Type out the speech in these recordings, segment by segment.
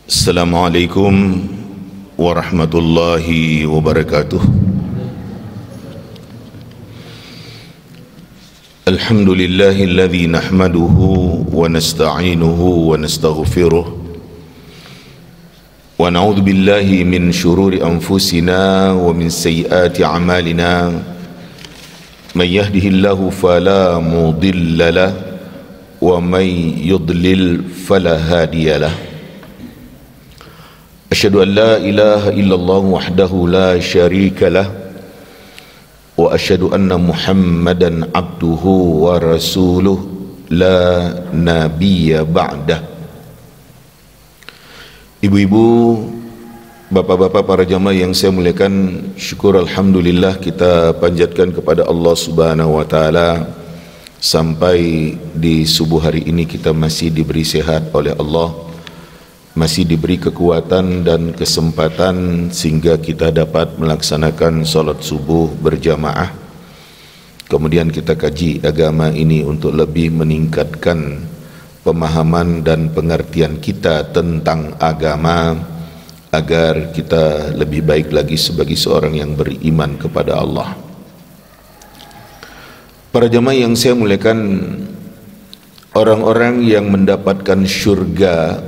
Assalamualaikum warahmatullahi wabarakatuh. Alhamdulillahilladzi nahmaduhu wa nasta'inuhu wa nastaghfiruh wa na'udzu billahi min shururi anfusina wa min sayyiati a'malina. Man yahdihillahu fala mudilla lahu wa man yudlil fala hadiya lahu. Asyhadu an la ilaha illallah wahdahu la syarika lah wa asyhadu anna Muhammadan abduhu wa rasuluh la nabiyya ba'dah. Ibu-ibu, bapak-bapak, para jamaah yang saya muliakan, syukur alhamdulillah kita panjatkan kepada Allah Subhanahu wa taala sampai di subuh hari ini kita masih diberi sehat oleh Allah, masih diberi kekuatan dan kesempatan sehingga kita dapat melaksanakan solat subuh berjamaah. Kemudian kita kaji agama ini untuk lebih meningkatkan pemahaman dan pengertian kita tentang agama, agar kita lebih baik lagi sebagai seorang yang beriman kepada Allah. Para jamaah yang saya muliakan, orang-orang yang mendapatkan syurga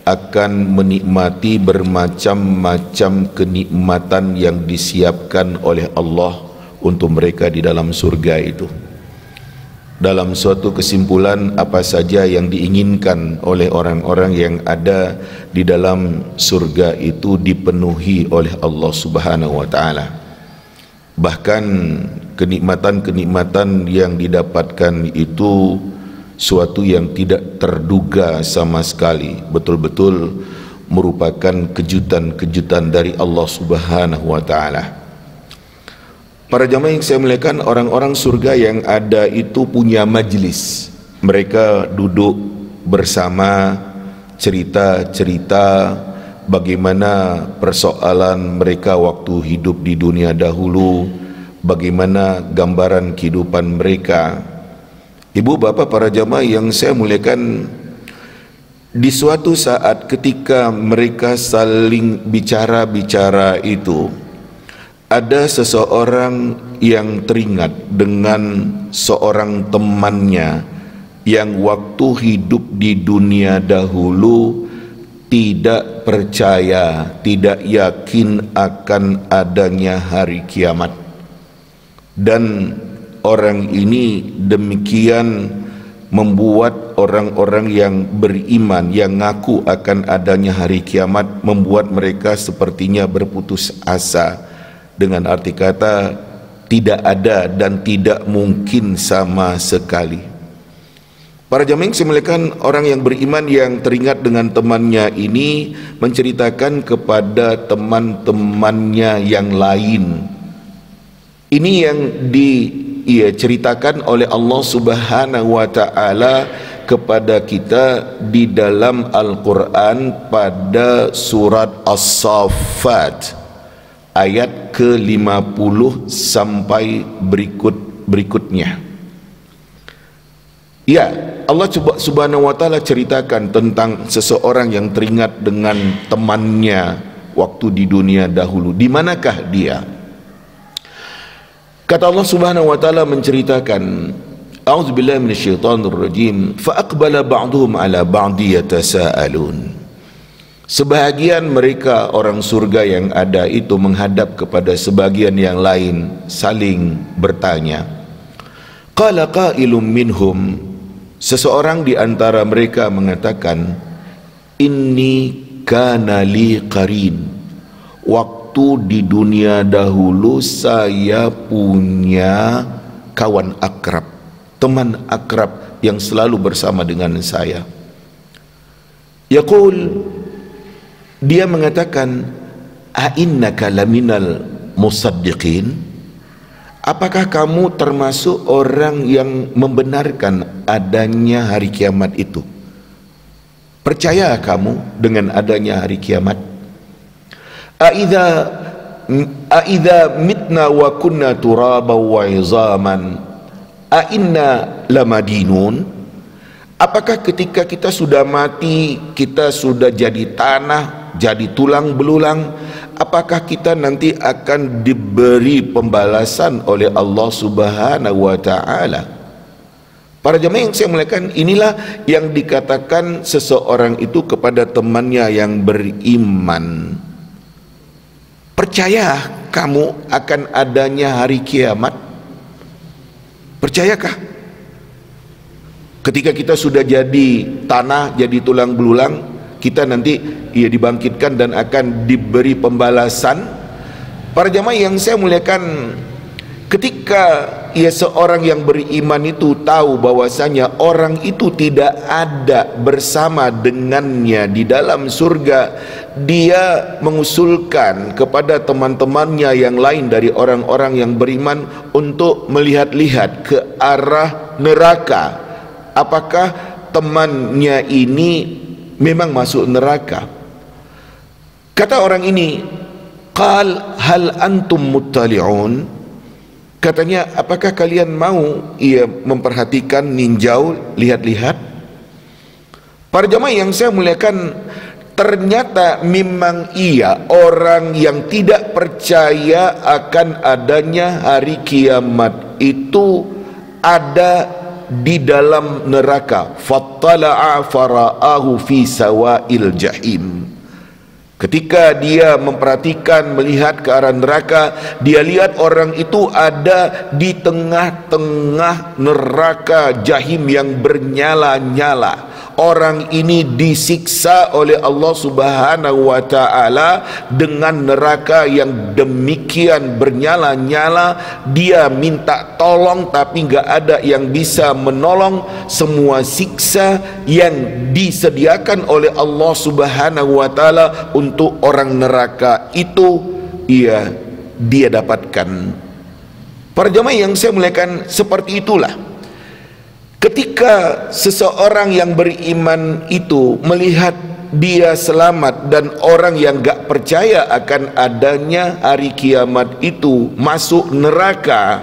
akan menikmati bermacam-macam kenikmatan yang disiapkan oleh Allah untuk mereka di dalam surga itu. Dalam suatu kesimpulan, apa saja yang diinginkan oleh orang-orang yang ada di dalam surga itu dipenuhi oleh Allah Subhanahu wa taala. Bahkan kenikmatan-kenikmatan yang didapatkan itu suatu yang tidak terduga sama sekali, betul-betul merupakan kejutan-kejutan dari Allah Subhanahu wa taala. Para jamaah yang saya muliakan, orang-orang surga yang ada itu punya majlis. Mereka duduk bersama, cerita-cerita bagaimana persoalan mereka waktu hidup di dunia dahulu, bagaimana gambaran kehidupan mereka. Ibu, bapa, para jamaah yang saya muliakan, di suatu saat ketika mereka saling bicara-bicara itu, ada seseorang yang teringat dengan seorang temannya yang waktu hidup di dunia dahulu tidak percaya, tidak yakin akan adanya hari kiamat. Dan orang ini demikian membuat orang-orang yang beriman, yang ngaku akan adanya hari kiamat, membuat mereka sepertinya berputus asa. Dengan arti kata, tidak ada dan tidak mungkin sama sekali. Para jamaah yang saya muliakan, orang yang beriman yang teringat dengan temannya ini menceritakan kepada teman-temannya yang lain. Ini yang ia ceritakan oleh Allah Subhanahu wa taala kepada kita di dalam Al-Quran pada surat As-Saffat ayat ke-50 sampai berikutnya. Ya, Allah Subhanahu wa taala ceritakan tentang seseorang yang teringat dengan temannya waktu di dunia dahulu. Di manakah dia? Kata Allah Subhanahu wa taala menceritakan, A'udzubillahi minasyaitonirrajim, fa aqbala ba'dhum 'ala ba'di yatasaalun. Sebahagian mereka orang surga yang ada itu menghadap kepada sebagian yang lain, saling bertanya. Qala qailum minhum, seseorang di antara mereka mengatakan, inni kana li qarin, waktu di dunia dahulu saya punya kawan akrab, teman akrab yang selalu bersama dengan saya. Yaqul, dia mengatakan, a'innaka laminal musaddiqin, apakah kamu termasuk orang yang membenarkan adanya hari kiamat itu? Percaya kamu dengan adanya hari kiamat? A'idha mitna wa kunna turaban wa izaman a'inna lamadinun, Apakah ketika kita sudah mati, kita sudah jadi tanah, jadi tulang belulang, apakah kita nanti akan diberi pembalasan oleh Allah Subhanahu wa taala? Para jemaah yang saya muliakan, inilah yang dikatakan seseorang itu kepada temannya yang beriman. Percaya kamu akan adanya hari kiamat? Percayakah? Ketika kita sudah jadi tanah, jadi tulang belulang, kita nanti dibangkitkan dan akan diberi pembalasan. Para jamaah yang saya muliakan, ketika seorang yang beriman itu tahu bahwasanya orang itu tidak ada bersama dengannya di dalam surga, dia mengusulkan kepada teman-temannya yang lain dari orang-orang yang beriman untuk melihat-lihat ke arah neraka. Apakah temannya ini memang masuk neraka? Kata orang ini, qal hal antum muttali'un? Katanya, apakah kalian mau memperhatikan, ninjau, lihat-lihat? Para jamaah yang saya muliakan, ternyata memang orang yang tidak percaya akan adanya hari kiamat itu ada di dalam neraka. Fattala'a fara'ahu fi sawa'il jahim. Ketika dia memperhatikan, melihat ke arah neraka, dia lihat orang itu ada di tengah-tengah neraka jahim yang bernyala-nyala. Orang ini disiksa oleh Allah Subhanahu wa taala dengan neraka yang demikian bernyala-nyala. Dia minta tolong tapi enggak ada yang bisa menolong. Semua siksa yang disediakan oleh Allah Subhanahu wa taala untuk orang neraka itu dia dapatkan. Para jemaah yang saya muliakan, seperti itulah ketika seseorang yang beriman itu melihat dia selamat dan orang yang gak percaya akan adanya hari kiamat itu masuk neraka,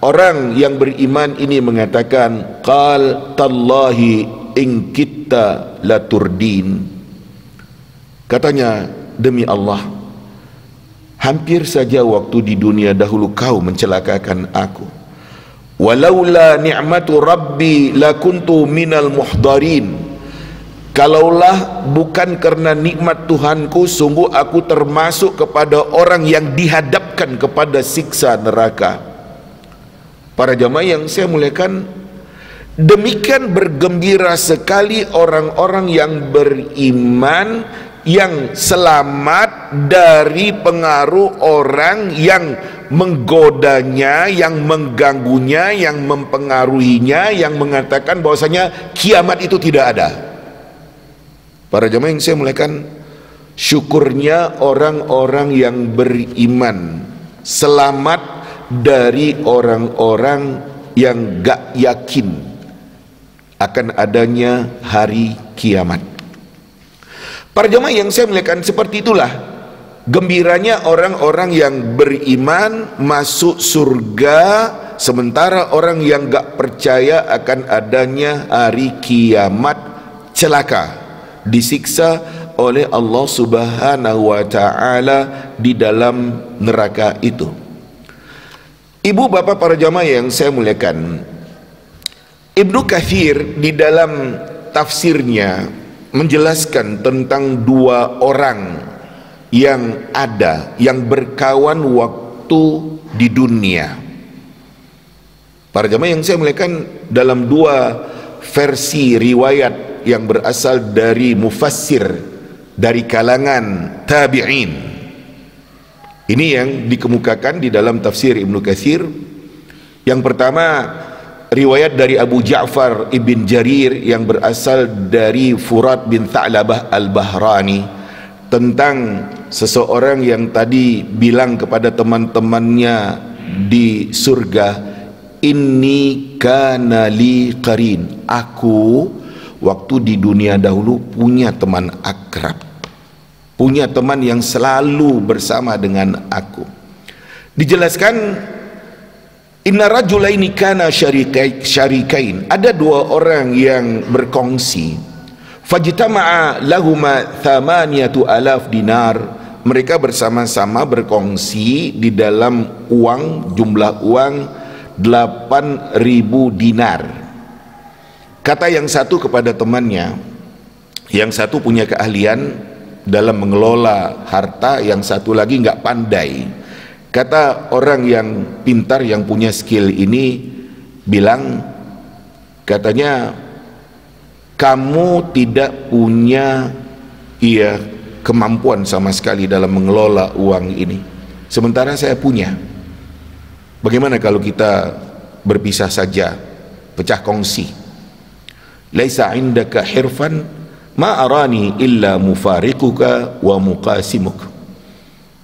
orang yang beriman ini mengatakan, qal tallahi in kitta laturdin. Katanya, demi Allah, hampir saja waktu di dunia dahulu kau mencelakakan aku. Walaula ni'matu rabbi lakuntu minal muhdarin. Kalaulah bukan karena nikmat Tuhanku, sungguh aku termasuk kepada orang yang dihadapkan kepada siksa neraka. Para jamaah yang saya muliakan, demikian bergembira sekali orang-orang yang beriman, yang selamat dari pengaruh orang yang menggodanya, yang mengganggunya, yang mempengaruhinya, yang mengatakan bahwasanya kiamat itu tidak ada. Para jemaah yang saya muliakan, syukurnya orang-orang yang beriman selamat dari orang-orang yang gak yakin akan adanya hari kiamat. Para jemaah yang saya muliakan, seperti itulah gembiranya orang-orang yang beriman masuk surga, sementara orang yang gak percaya akan adanya hari kiamat celaka, disiksa oleh Allah Subhanahu wa taala di dalam neraka itu. Ibu bapak para jamaah yang saya muliakan, Ibnu Katsir di dalam tafsirnya menjelaskan tentang dua orang yang ada, yang berkawan waktu di dunia. Para jemaah yang saya muliakan, dalam dua versi riwayat yang berasal dari mufassir dari kalangan tabi'in, ini yang dikemukakan di dalam tafsir Ibnu Katsir. Yang pertama, riwayat dari Abu Ja'far ibn Jarir yang berasal dari Furat bin Tha'labah al-Bahrani, tentang seseorang yang tadi bilang kepada teman-temannya di surga, inni kana li qarin, aku waktu di dunia dahulu punya teman akrab, punya teman yang selalu bersama dengan aku. Dijelaskan Inna rajulaini kana syarikain, ada dua orang yang berkongsi. Fajtama'a lahuma 8,000 dinar, mereka bersama-sama berkongsi di dalam uang, jumlah uang 8.000 dinar. Kata yang satu kepada temannya, yang satu punya keahlian dalam mengelola harta, yang satu lagi nggak pandai. Kata orang yang pintar, yang punya skill ini bilang, katanya, kamu tidak punya kemampuan sama sekali dalam mengelola uang ini, sementara saya punya. Bagaimana kalau kita berpisah saja, pecah kongsi? Laisa indaka hirfan ma arani illa mufariquka wa muqasimuk.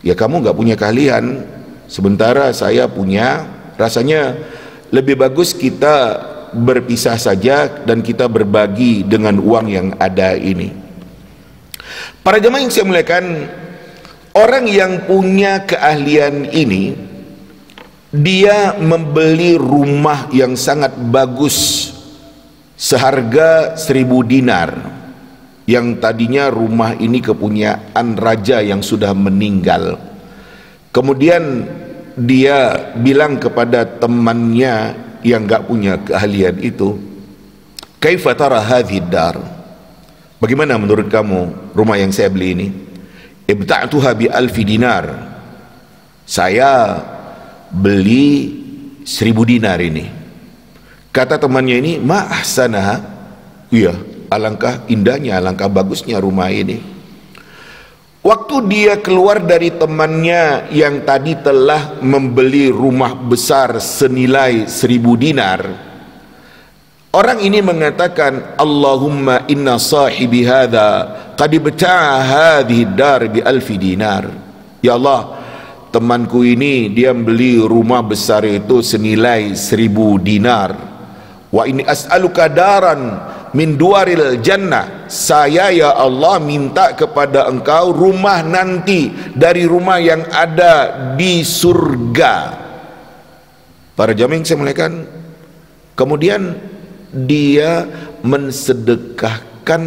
Ya, kamu nggak punya keahlian, sementara saya punya. Rasanya lebih bagus kita berpisah saja dan kita berbagi dengan uang yang ada ini. Para jemaah yang saya muliakan, orang yang punya keahlian ini, dia membeli rumah yang sangat bagus seharga 1.000 dinar, yang tadinya rumah ini kepunyaan raja yang sudah meninggal. Kemudian dia bilang kepada temannya yang gak punya keahlian itu, kaifa tara hadhid dar, bagaimana menurut kamu rumah yang saya beli ini? Ibta'tuha bi 1,000 dinar, saya beli 1.000 dinar ini. Kata temannya ini, ma ahsanaha, iya, alangkah indahnya, alangkah bagusnya rumah ini. Waktu dia keluar dari temannya yang tadi telah membeli rumah besar senilai 1.000 dinar, orang ini mengatakan, Allahumma inna sahibi hadha qad ibta'a hadhihi dar bi 1,000 dinar. Ya Allah, temanku ini dia beli rumah besar itu senilai 1.000 dinar. Wa ini as'aluka daran min duaril jannah, saya ya Allah minta kepada engkau rumah nanti dari rumah yang ada di surga. Para jamaah yang saya muliakan, kemudian dia mensedekahkan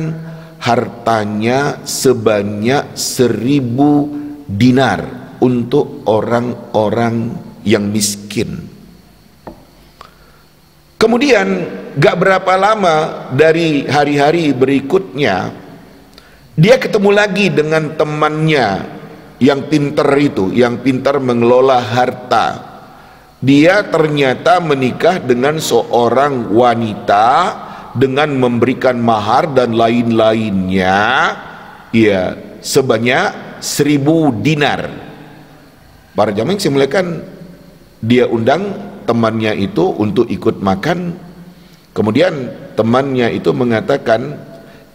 hartanya sebanyak 1.000 dinar untuk orang-orang yang miskin. Kemudian gak berapa lama dari hari-hari berikutnya, dia ketemu lagi dengan temannya yang pintar itu, yang pintar mengelola harta. Dia ternyata menikah dengan seorang wanita dengan memberikan mahar dan lain-lainnya, ya, sebanyak 1.000 dinar. Para jamaah yang saya muliakan, dia undang temannya itu untuk ikut makan. Kemudian temannya itu mengatakan,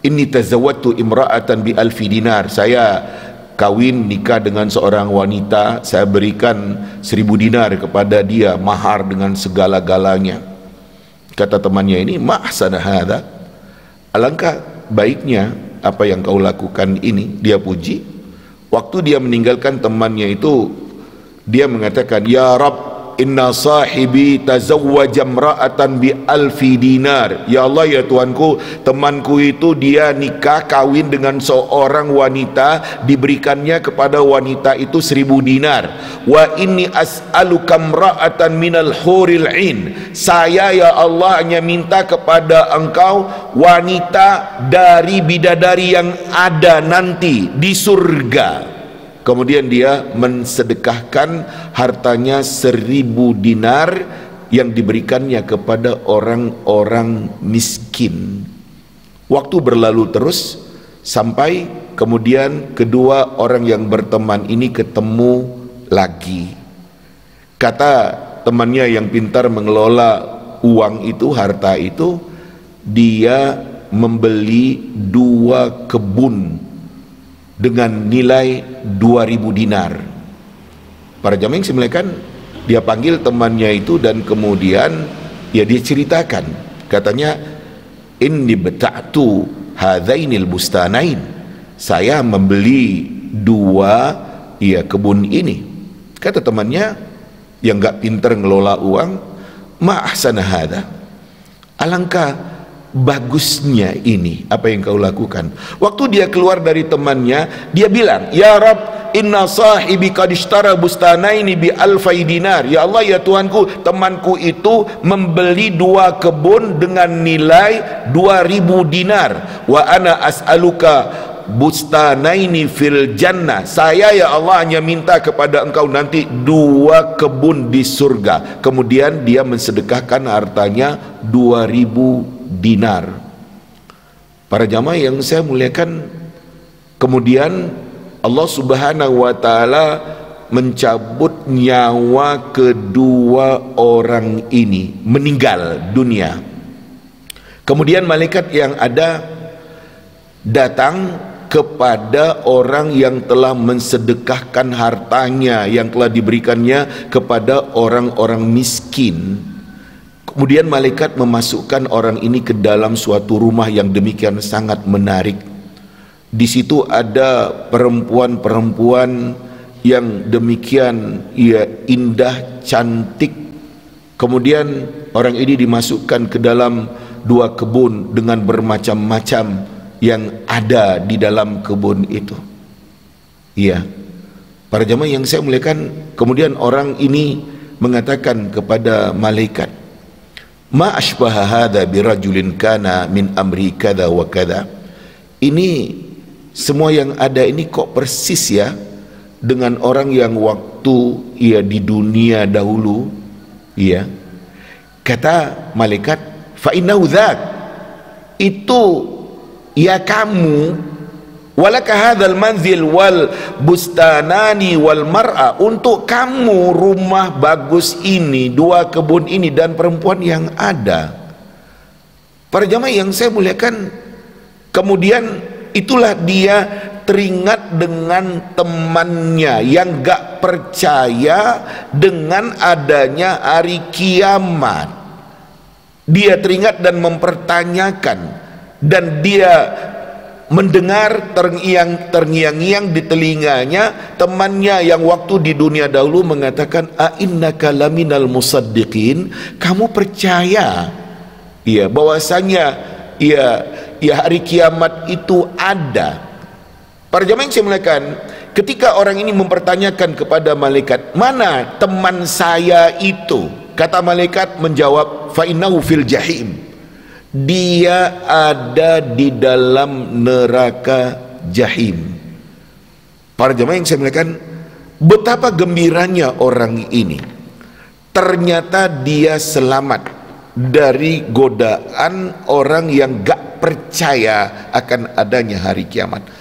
inni tazawwatu imra'atan bi 1,000 dinar, saya kawin nikah dengan seorang wanita, saya berikan 1.000 dinar kepada dia mahar dengan segala-galanya. Kata temannya ini, ma ahsana hadza, alangkah baiknya apa yang kau lakukan ini. Dia puji. Waktu dia meninggalkan temannya itu, dia mengatakan, ya Rabb, inna sahibi tazawwaja imra'atan bi 1,000 dinar. Ya Allah, ya Tuhanku, temanku itu dia nikah kawin dengan seorang wanita, diberikannya kepada wanita itu 1.000 dinar. Wa inni as'aluka imra'atan minal huril ain, saya ya Allah hanya minta kepada engkau wanita dari bidadari yang ada nanti di surga. Kemudian dia mensedekahkan hartanya 1.000 dinar yang diberikannya kepada orang-orang miskin. Waktu berlalu terus sampai kemudian kedua orang yang berteman ini ketemu lagi. Kata temannya yang pintar mengelola uang itu, harta itu, dia membeli 2 kebun dengan nilai 2.000 dinar. Para jamaah yang saya muliakan, dia panggil temannya itu dan kemudian ya dia ceritakan, katanya, inni beta'tu hadzainil bustanain, saya membeli 2 kebun ini. Kata temannya, yang gak pinter ngelola uang, ma ahsana hada, alangkah bagusnya ini apa yang kau lakukan. Waktu dia keluar dari temannya, dia bilang, ya Rabb, inna sahibi qad ishtara bustanaini bi alfai dinar. Ya Allah, ya Tuhanku, temanku itu membeli 2 kebun dengan nilai 2000 dinar. Wa ana as'aluka bustanaini fil jannah. Saya ya Allah hanya minta kepada engkau nanti 2 kebun di surga. Kemudian dia mensedekahkan hartanya 2000 dinar. Para jamaah yang saya muliakan, kemudian Allah Subhanahu wa ta'ala mencabut nyawa kedua orang ini, meninggal dunia. Kemudian malaikat yang ada datang kepada orang yang telah mensedekahkan hartanya yang telah diberikannya kepada orang-orang miskin. Kemudian malaikat memasukkan orang ini ke dalam suatu rumah yang demikian sangat menarik. Di situ ada perempuan-perempuan yang demikian indah, cantik. Kemudian orang ini dimasukkan ke dalam 2 kebun dengan bermacam-macam yang ada di dalam kebun itu. Iya, para jamaah yang saya muliakan, kemudian orang ini mengatakan kepada malaikat, ma ashbaha hadha birajulin kana min amri kada wa kada. Ini semua yang ada ini kok persis ya dengan orang yang waktu di dunia dahulu. Iya, kata malaikat, fa innahu dzak, itu ya kamu, walaka hadzal manzil wal bustanani wal mar'a, untuk kamu rumah bagus ini, 2 kebun ini, dan perempuan yang ada. Para jamaah yang saya muliakan, kemudian itulah dia teringat dengan temannya yang gak percaya dengan adanya hari kiamat. Dia teringat dan mempertanyakan, dan dia mendengar terngiang-ngiang di telinganya temannya yang waktu di dunia dahulu mengatakan, a innaka laminal musaddiqin, kamu percaya bahwasanya hari kiamat itu ada. Para jamaah yang saya muliakan, ketika orang ini mempertanyakan kepada malaikat, mana teman saya itu? Kata malaikat menjawab, fa innahu fil jahim, dia ada di dalam neraka jahim. Para jemaah yang saya muliakan, betapa gembiranya orang ini. Ternyata dia selamat dari godaan orang yang gak percaya akan adanya hari kiamat.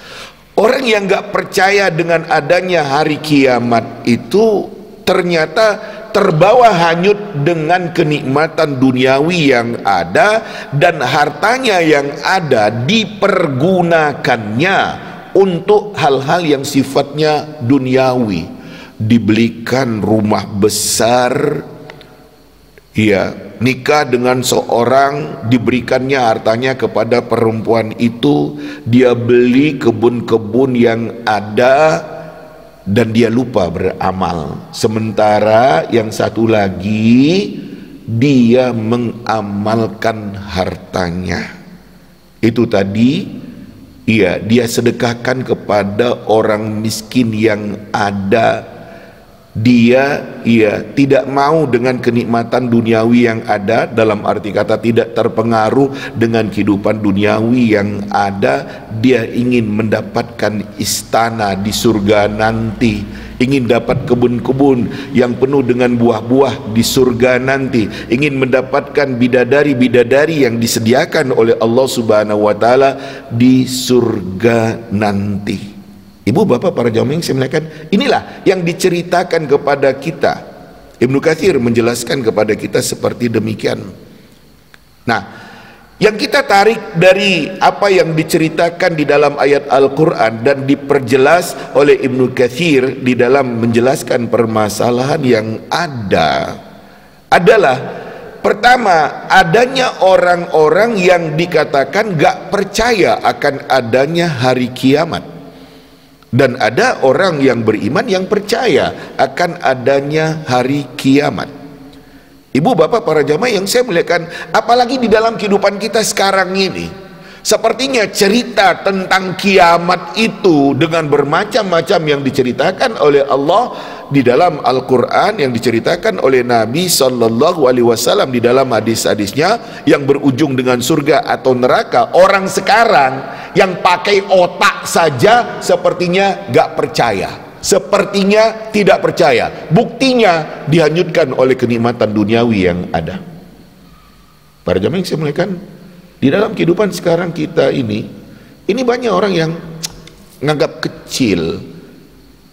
Orang yang gak percaya dengan adanya hari kiamat itu ternyata terbawa hanyut dengan kenikmatan duniawi yang ada, dan hartanya yang ada dipergunakannya untuk hal-hal yang sifatnya duniawi. Dibelikan rumah besar, nikah dengan seorang, diberikannya hartanya kepada perempuan itu, dia beli kebun-kebun yang ada, dan dia lupa beramal. Sementara yang satu lagi dia mengamalkan hartanya. Itu tadi dia sedekahkan kepada orang miskin yang ada. Dia tidak mau dengan kenikmatan duniawi yang ada, dalam arti kata tidak terpengaruh dengan kehidupan duniawi yang ada. Dia ingin mendapatkan istana di surga nanti, ingin dapat kebun-kebun yang penuh dengan buah-buah di surga nanti, ingin mendapatkan bidadari-bidadari yang disediakan oleh Allah Subhanahu wa ta'ala di surga nanti. Ibu bapak para jamaah yang saya muliakan, inilah yang diceritakan kepada kita. Ibnu Katsir menjelaskan kepada kita seperti demikian. Nah, yang kita tarik dari apa yang diceritakan di dalam ayat Al-Quran dan diperjelas oleh Ibnu Katsir di dalam menjelaskan permasalahan yang ada adalah, pertama, adanya orang-orang yang dikatakan gak percaya akan adanya hari kiamat. Dan ada orang yang beriman yang percaya akan adanya hari kiamat. Ibu bapak para jamaah yang saya muliakan, apalagi di dalam kehidupan kita sekarang ini, sepertinya cerita tentang kiamat itu dengan bermacam-macam yang diceritakan oleh Allah di dalam Al-Quran, yang diceritakan oleh Nabi Sallallahu Alaihi Wasallam di dalam hadis-hadisnya yang berujung dengan surga atau neraka. Orang sekarang yang pakai otak saja sepertinya gak percaya, sepertinya tidak percaya. Buktinya dihanyutkan oleh kenikmatan duniawi yang ada. Para jamaah yang saya muliakan, di dalam kehidupan sekarang kita ini banyak orang yang nganggap kecil,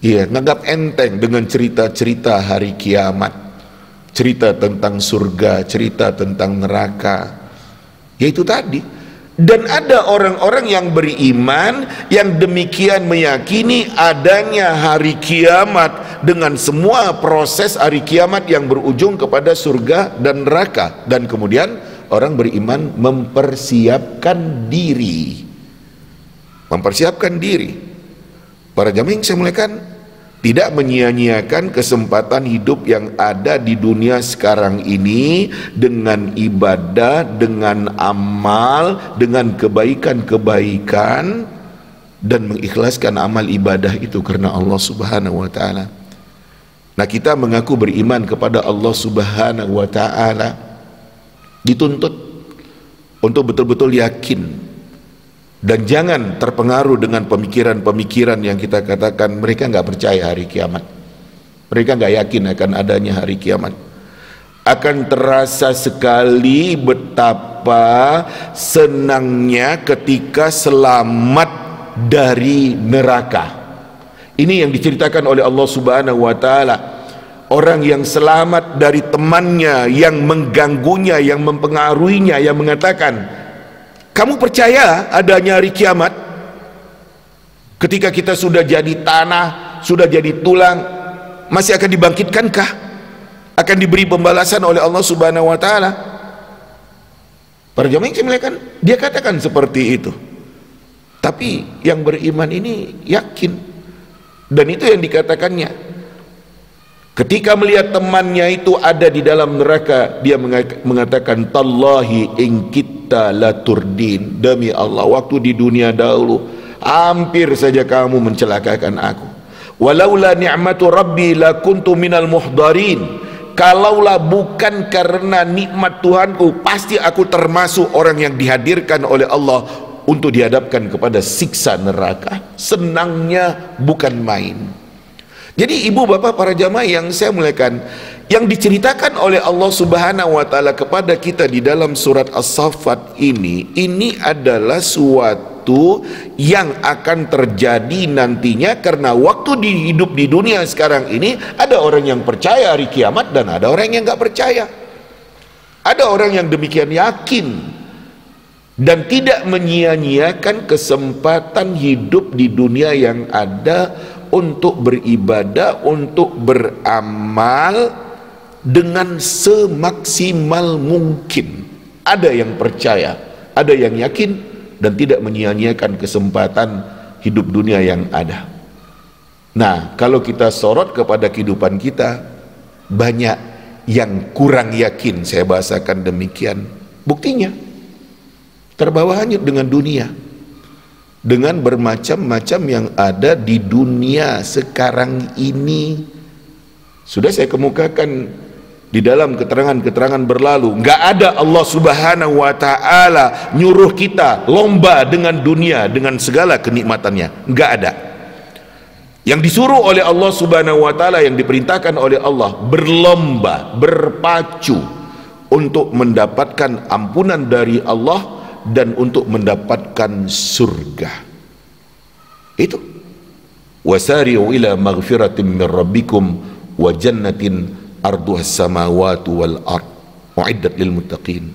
nganggap enteng dengan cerita-cerita hari kiamat, cerita tentang surga, cerita tentang neraka, yaitu tadi. Dan ada orang-orang yang beriman yang demikian meyakini adanya hari kiamat dengan semua proses hari kiamat yang berujung kepada surga dan neraka. Dan kemudian orang beriman mempersiapkan diri. Mempersiapkan diri. Para jamaah yang saya muliakan, tidak menyia-nyiakan kesempatan hidup yang ada di dunia sekarang ini dengan ibadah, dengan amal, dengan kebaikan-kebaikan, dan mengikhlaskan amal ibadah itu karena Allah Subhanahu wa Ta'ala. Nah, kita mengaku beriman kepada Allah Subhanahu wa Ta'ala, dituntut untuk betul-betul yakin. Dan jangan terpengaruh dengan pemikiran-pemikiran yang kita katakan mereka nggak percaya hari kiamat, mereka nggak yakin akan adanya hari kiamat. Akan terasa sekali betapa senangnya ketika selamat dari neraka. Ini yang diceritakan oleh Allah Subhanahu wa Ta'ala. Orang yang selamat dari temannya yang mengganggunya, yang mempengaruhinya, yang mengatakan, kamu percaya adanya hari kiamat? Ketika kita sudah jadi tanah, sudah jadi tulang, masih akan dibangkitkankah? Akan diberi pembalasan oleh Allah Subhanahu wa Ta'ala? Para jamaah yang saya muliakan, dia katakan seperti itu. Tapi yang beriman ini yakin, dan itu yang dikatakannya. Ketika melihat temannya itu ada di dalam neraka, dia mengatakan, tallahi in kita la turdin, demi Allah waktu di dunia dahulu hampir saja kamu mencelakakan aku. Walaula ni'matu rabbi la kuntu minal muhdarin, kalaulah bukan karena nikmat Tuhanku, pasti aku termasuk orang yang dihadirkan oleh Allah untuk dihadapkan kepada siksa neraka. Senangnya bukan main. Jadi ibu bapak para jamaah yang saya muliakan, yang diceritakan oleh Allah Subhanahu wa Ta'ala kepada kita di dalam surat As-Saffat ini adalah suatu yang akan terjadi nantinya, karena waktu hidup di dunia sekarang ini ada orang yang percaya hari kiamat dan ada orang yang nggak percaya. Ada orang yang demikian yakin dan tidak menyia-nyiakan kesempatan hidup di dunia yang ada untuk beribadah, untuk beramal dengan semaksimal mungkin. Ada yang percaya, ada yang yakin, dan tidak menyia-nyiakan kesempatan hidup dunia yang ada. Nah, kalau kita sorot kepada kehidupan kita, banyak yang kurang yakin, saya bahasakan demikian. Buktinya terbawa hanyut dengan dunia, dengan bermacam-macam yang ada di dunia sekarang ini. Sudah saya kemukakan di dalam keterangan-keterangan berlalu, nggak ada Allah Subhanahu wa Ta'ala nyuruh kita lomba dengan dunia dengan segala kenikmatannya, nggak ada. Yang disuruh oleh Allah Subhanahu wa Ta'ala, yang diperintahkan oleh Allah, berlomba, berpacu untuk mendapatkan ampunan dari Allah dan untuk mendapatkan surga. Itu wasari'u ila maghfiratin min rabbikum wa jannatin arduhas samawati wal ard uiddat lil muttaqin.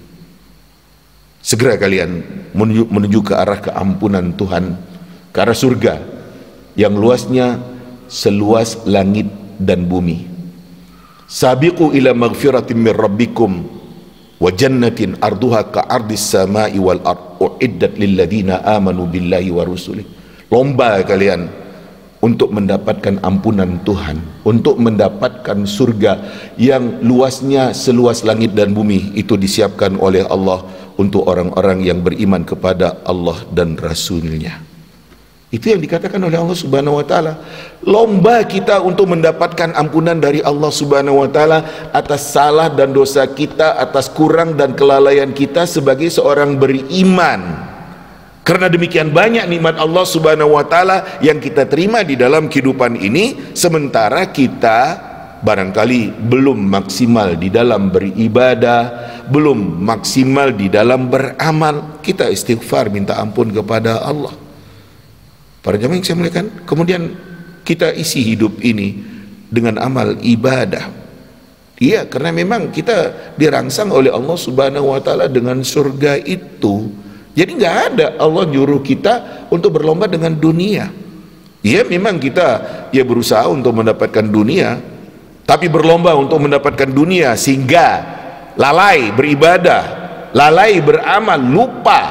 Segera kalian menuju ke arah keampunan Tuhan, ke arah surga yang luasnya seluas langit dan bumi. Sabiqu ila maghfiratin min rabbikum wa jannatin arduha ka ardis samai wal ard uiddat lil ladina amanu billahi wa rusulih. Lomba kalian untuk mendapatkan ampunan Tuhan, untuk mendapatkan surga yang luasnya seluas langit dan bumi, itu disiapkan oleh Allah untuk orang-orang yang beriman kepada Allah dan Rasul-Nya. Itu yang dikatakan oleh Allah Subhanahu wa taala. Lomba kita untuk mendapatkan ampunan dari Allah Subhanahu wa taala atas salah dan dosa kita, atas kurang dan kelalaian kita sebagai seorang beriman. Karena demikian banyak nikmat Allah Subhanahu wa taala yang kita terima di dalam kehidupan ini, sementara kita barangkali belum maksimal di dalam beribadah, belum maksimal di dalam beramal. Kita istighfar, minta ampun kepada Allah. Para jamaah yang saya muliakan, kemudian kita isi hidup ini dengan amal ibadah. Iya, karena memang kita dirangsang oleh Allah Subhanahu wa taala dengan surga itu. Jadi nggak ada Allah nyuruh kita untuk berlomba dengan dunia. Iya, memang kita ya berusaha untuk mendapatkan dunia, tapi berlomba untuk mendapatkan dunia sehingga lalai beribadah, lalai beramal, lupa.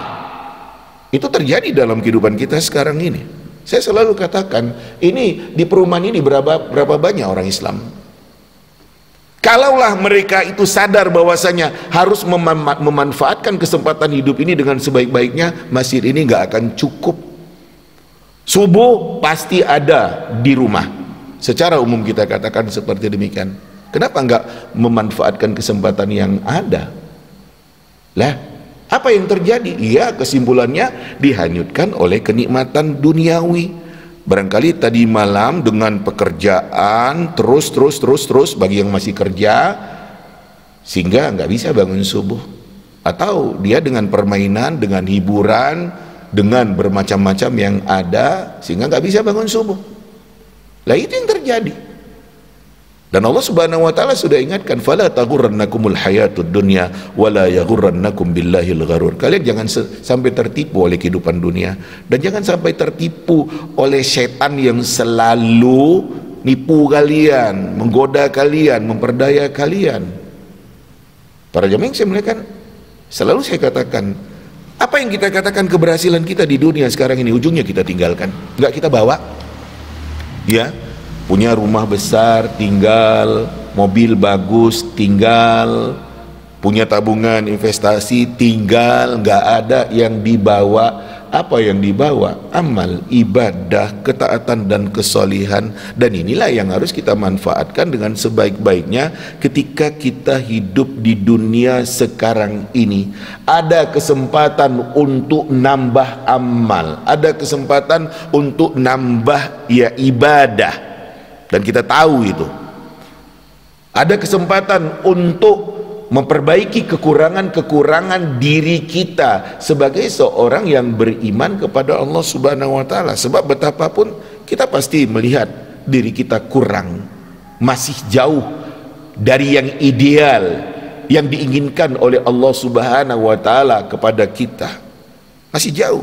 Itu terjadi dalam kehidupan kita sekarang ini. Saya selalu katakan, ini di perumahan ini berapa banyak orang Islam. Kalaulah mereka itu sadar bahwasanya harus memanfaatkan kesempatan hidup ini dengan sebaik-baiknya, masjid ini nggak akan cukup. Subuh pasti ada di rumah. Secara umum kita katakan seperti demikian. Kenapa nggak memanfaatkan kesempatan yang ada? Lah, apa yang terjadi? Iya, kesimpulannya dihanyutkan oleh kenikmatan duniawi. Barangkali tadi malam dengan pekerjaan terus bagi yang masih kerja, sehingga nggak bisa bangun subuh. Atau dia dengan permainan, dengan hiburan, dengan bermacam-macam yang ada, sehingga nggak bisa bangun subuh. Lah itu yang terjadi. Dan Allah Subhanahu wa taala sudah ingatkan, fala taghurrannakumul hayatud dunya wala yaghurrannakum billahil gharur. Kalian jangan sampai tertipu oleh kehidupan dunia, dan jangan sampai tertipu oleh setan yang selalu nipu kalian, menggoda kalian, memperdaya kalian. Para jamaah yang saya muliakan, selalu saya katakan, apa yang kita katakan keberhasilan kita di dunia sekarang ini, ujungnya kita tinggalkan, nggak kita bawa. Ya, punya rumah besar tinggal, mobil bagus tinggal, punya tabungan investasi tinggal, nggak ada yang dibawa. Apa yang dibawa? Amal, ibadah, ketaatan dan kesolihan. Dan inilah yang harus kita manfaatkan dengan sebaik-baiknya ketika kita hidup di dunia sekarang ini. Ada kesempatan untuk nambah amal, ada kesempatan untuk nambah ya ibadah, dan kita tahu itu. Ada kesempatan untuk memperbaiki kekurangan-kekurangan diri kita sebagai seorang yang beriman kepada Allah Subhanahu wa taala. Sebab betapapun kita pasti melihat diri kita kurang, masih jauh dari yang ideal yang diinginkan oleh Allah Subhanahu wa taala kepada kita. Masih jauh.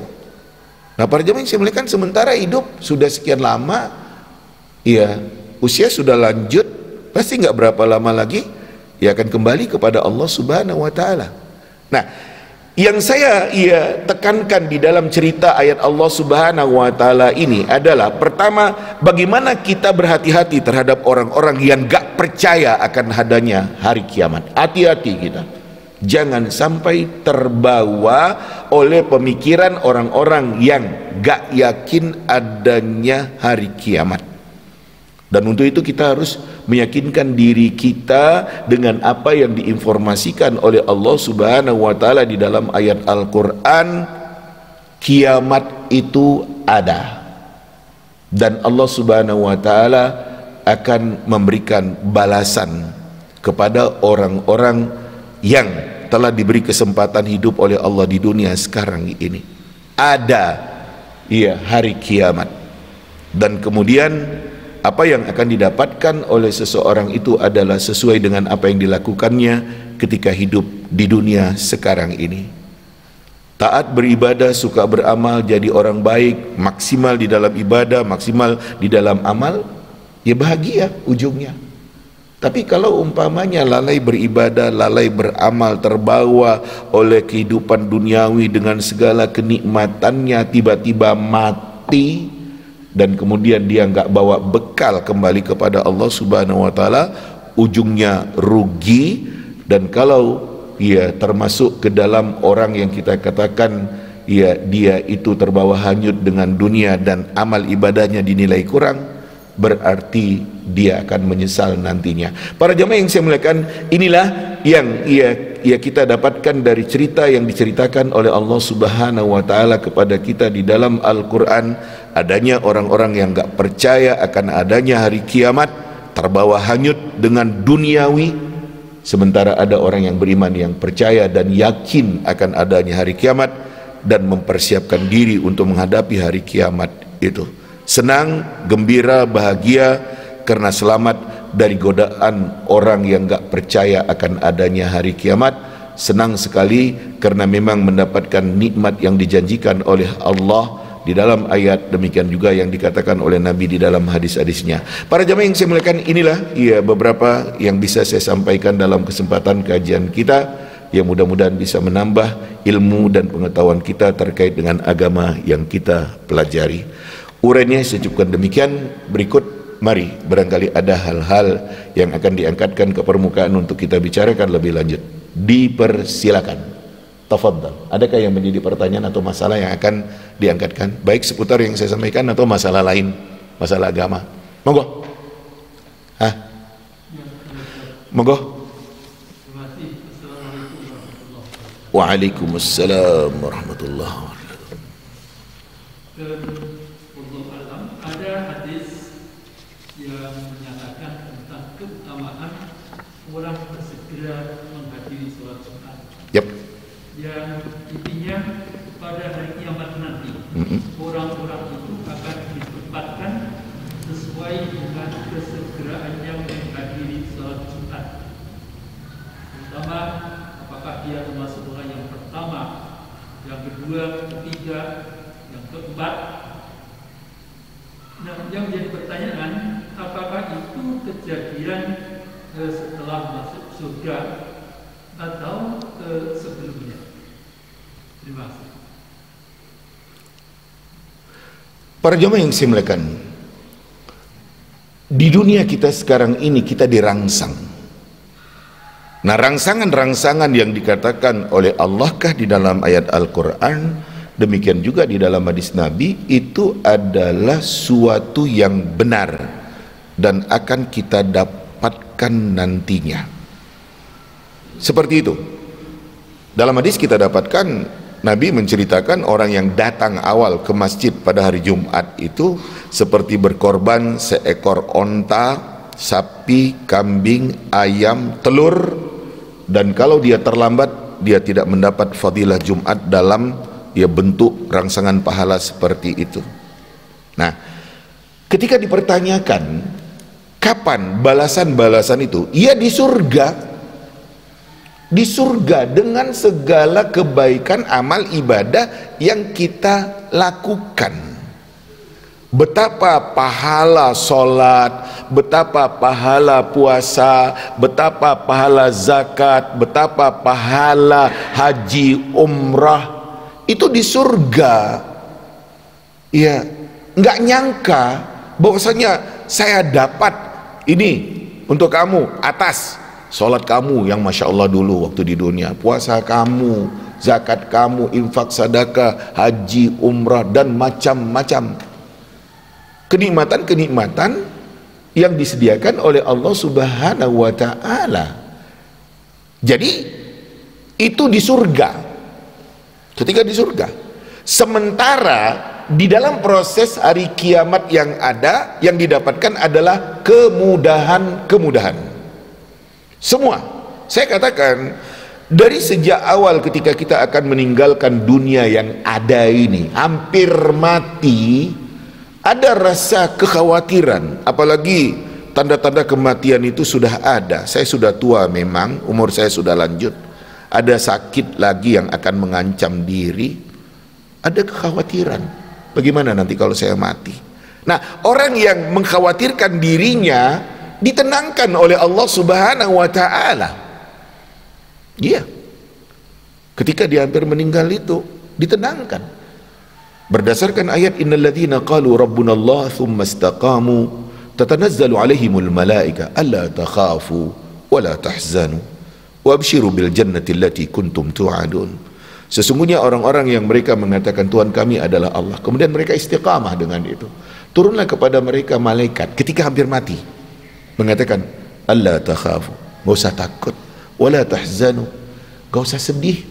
Nah, para jemaah yang saya muliakan, sementara hidup sudah sekian lama, ya, usia sudah lanjut, pasti nggak berapa lama lagi ia akan kembali kepada Allah Subhanahu wa taala. Nah, yang saya tekankan di dalam cerita ayat Allah Subhanahu wa taala ini adalah, pertama, bagaimana kita berhati-hati terhadap orang-orang yang gak percaya akan adanya hari kiamat. Hati-hati kita, jangan sampai terbawa oleh pemikiran orang-orang yang gak yakin adanya hari kiamat. Dan untuk itu kita harus meyakinkan diri kita dengan apa yang diinformasikan oleh Allah Subhanahu wa taala di dalam ayat Al-Qur'an. Kiamat itu ada, dan Allah Subhanahu wa taala akan memberikan balasan kepada orang-orang yang telah diberi kesempatan hidup oleh Allah di dunia sekarang ini. Ada hari kiamat, dan kemudian apa yang akan didapatkan oleh seseorang itu adalah sesuai dengan apa yang dilakukannya ketika hidup di dunia sekarang ini. Taat beribadah, suka beramal, jadi orang baik, maksimal di dalam ibadah, maksimal di dalam amal, ya bahagia ujungnya. Tapi kalau umpamanya lalai beribadah, lalai beramal, terbawa oleh kehidupan duniawi dengan segala kenikmatannya, tiba-tiba mati dan kemudian dia nggak bawa bekal kembali kepada Allah Subhanahu wa taala, ujungnya rugi. Dan kalau ia termasuk ke dalam orang yang kita katakan ya dia itu terbawa hanyut dengan dunia dan amal ibadahnya dinilai kurang, berarti dia akan menyesal nantinya. Para jamaah yang saya muliakan, inilah yang kita dapatkan dari cerita yang diceritakan oleh Allah Subhanahu wa taala kepada kita di dalam Al-Qur'an, adanya orang-orang yang enggak percaya akan adanya hari kiamat, terbawa hanyut dengan duniawi, sementara ada orang yang beriman yang percaya dan yakin akan adanya hari kiamat dan mempersiapkan diri untuk menghadapi hari kiamat itu. Senang, gembira, bahagia karena selamat dari godaan orang yang enggak percaya akan adanya hari kiamat. Senang sekali karena memang mendapatkan nikmat yang dijanjikan oleh Allah di dalam ayat, demikian juga yang dikatakan oleh Nabi di dalam hadis-hadisnya. Para jamaah yang saya muliakan, inilah beberapa yang bisa saya sampaikan dalam kesempatan kajian kita, yang mudah-mudahan bisa menambah ilmu dan pengetahuan kita terkait dengan agama yang kita pelajari. Urainya saya cukupkan demikian. Berikut mari, barangkali ada hal-hal yang akan diangkatkan ke permukaan untuk kita bicarakan lebih lanjut. Dipersilakan. Tafadhal. Adakah yang menjadi pertanyaan atau masalah yang akan diangkatkan, baik seputar yang saya sampaikan atau masalah lain, masalah agama? Monggo. Monggo. Waalaikumsalam warahmatullahi wabarakatuh. Ada hadis yang menyatakan tentang keutamaan orang bersegera menghadiri sholat Jumat. Yep. Yang intinya pada hari kiamat nanti, orang-orang itu akan ditempatkan sesuai dengan kesegeraannya menghadiri sholat Jumat. Pertama, apakah dia termasuk orang yang pertama, yang kedua, ketiga, yang keempat. Nah, yang menjadi pertanyaan, apakah itu kejadian setelah masuk surga atau sebelumnya? Terima kasih. Para jemaah yang saya muliakan, di dunia kita sekarang ini kita dirangsang. Nah, rangsangan-rangsangan yang dikatakan oleh Allah kah di dalam ayat Al-Quran, demikian juga di dalam hadis Nabi, itu adalah suatu yang benar dan akan kita dapatkan nantinya. Seperti itu. Dalam hadis kita dapatkan Nabi menceritakan orang yang datang awal ke masjid pada hari Jumat itu seperti berkorban seekor onta, sapi, kambing, ayam, telur, dan kalau dia terlambat dia tidak mendapat fadilah Jumat dalam bentuk rangsangan pahala seperti itu. Nah, ketika dipertanyakan kapan balasan-balasan itu, ia di surga. Di surga dengan segala kebaikan amal ibadah yang kita lakukan. Betapa pahala sholat, betapa pahala puasa, betapa pahala zakat, betapa pahala haji, umrah, itu di surga. Ya, nggak nyangka bahwasanya saya dapat ini untuk kamu atas sholat kamu yang Masya Allah dulu waktu di dunia, puasa kamu, zakat kamu, infak sedekah, haji, umrah, dan macam-macam kenikmatan-kenikmatan yang disediakan oleh Allah Subhanahu wa ta'ala. Jadi itu di surga, ketika di surga. Sementara di dalam proses hari kiamat yang ada, yang didapatkan adalah kemudahan-kemudahan. Semua, saya katakan dari sejak awal ketika kita akan meninggalkan dunia yang ada ini, hampir mati, ada rasa kekhawatiran. Apalagi tanda-tanda kematian itu sudah ada. Saya sudah tua memang, umur saya sudah lanjut. Ada sakit lagi yang akan mengancam diri. Ada kekhawatiran, bagaimana nanti kalau saya mati. Nah, orang yang mengkhawatirkan dirinya ditenangkan oleh Allah Subhanahu wa ta'ala. Iya, ketika dia hampir meninggal itu ditenangkan. Berdasarkan ayat innal ladzina qalu rabbuna Allah thumma istaqamu tatanazzalu alaihimul malaika alla takhafu wa la tahzanu wa abshiru bil jannati allati kuntum tu'adun. Sesungguhnya orang-orang yang mereka mengatakan Tuhan kami adalah Allah, kemudian mereka istiqamah dengan itu, turunlah kepada mereka malaikat ketika hampir mati mengatakan alla takhafu, enggak usah takut, wala tahzanu, enggak usah sedih,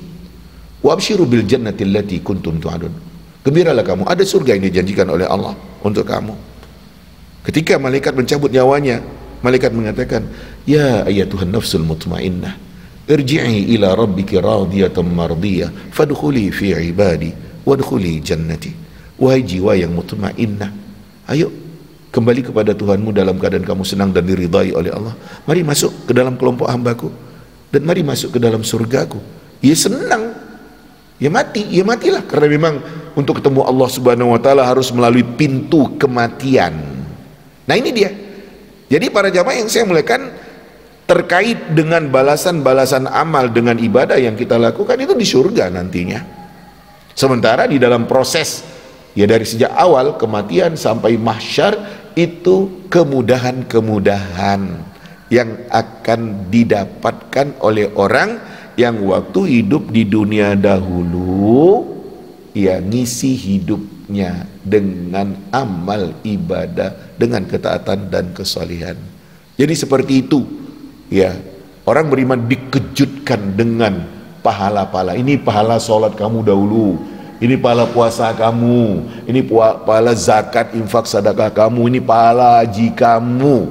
wa abshiru bil jannati allati kuntum tu'adun, gembiralah kamu, ada surga yang dijanjikan oleh Allah untuk kamu. Ketika malaikat mencabut nyawanya, malaikat mengatakan, ya ayyatuhan nafsul mutmainnah, irji'i ila rabbiki radiyatan mardiyah, fadkhuli fi ibadi wadkhuli jannati. Wahai jiwa yang mutmainnah, ayo kembali kepada Tuhanmu dalam keadaan kamu senang dan diridai oleh Allah. Mari masuk ke dalam kelompok hambaku dan mari masuk ke dalam surgaku. Ya senang, ya mati, ya matilah, karena memang untuk ketemu Allah Subhanahu wa taala harus melalui pintu kematian. Nah ini dia. Jadi para jamaah yang saya muliakan, terkait dengan balasan-balasan amal dengan ibadah yang kita lakukan itu di surga nantinya. Sementara di dalam proses, ya dari sejak awal kematian sampai mahsyar, itu kemudahan-kemudahan yang akan didapatkan oleh orang yang waktu hidup di dunia dahulu, ya ngisi hidupnya dengan amal ibadah, dengan ketaatan dan kesalihan. Jadi seperti itu, ya, orang beriman dikejutkan dengan pahala-pahala. Ini pahala sholat kamu dahulu, ini pahala puasa kamu, ini pahala zakat, infak, sedekah kamu, ini pahala haji kamu,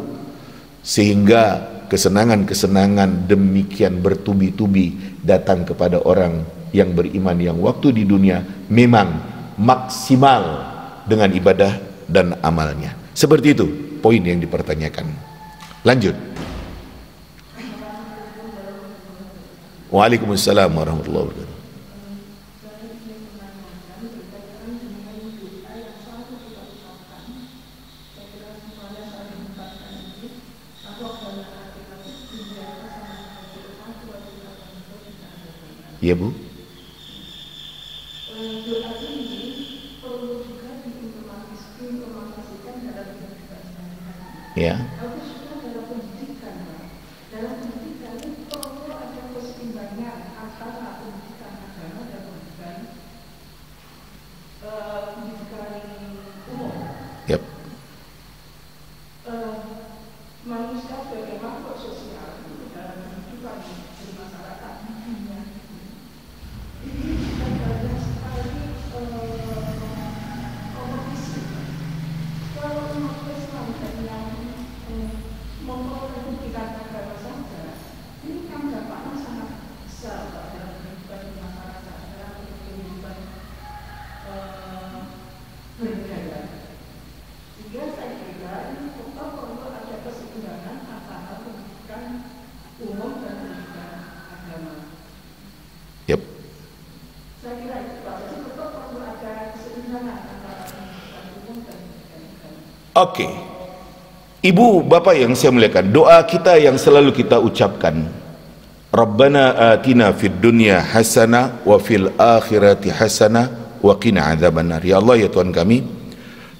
sehingga kesenangan-kesenangan demikian bertubi-tubi datang kepada orang yang beriman yang waktu di dunia memang maksimal dengan ibadah dan amalnya. Seperti itu poin yang dipertanyakan. Lanjut. Waalaikumsalam warahmatullahi wabarakatuh. Ya Bu. Ya. Yep. Manusia sebagai makhluk sosial dalam kehidupan bermasyarakat dunia ini kan banyak sekali kompetisi. Kalau umat Islam dan yang memperhatikan agama saja, ini kan dampaknya sangat besar dalam kehidupan masyarakat, dalam kehidupan berbudaya. Sehingga saya kira ini tetap perlu ada keseimbangan antara pendidikan umum dan pendidikan agama. Yep. Saya kira itu Pak, jadi tetap perlu ada keseimbangan antara pendidikan umum dan pendidikan agama. Oke. Ibu, Bapak yang saya muliakan, doa kita yang selalu kita ucapkan, Rabbana atina fid dunya hasanah wa fil akhirati hasanah wa qina adzabannar. Ya Allah, ya Tuhan kami,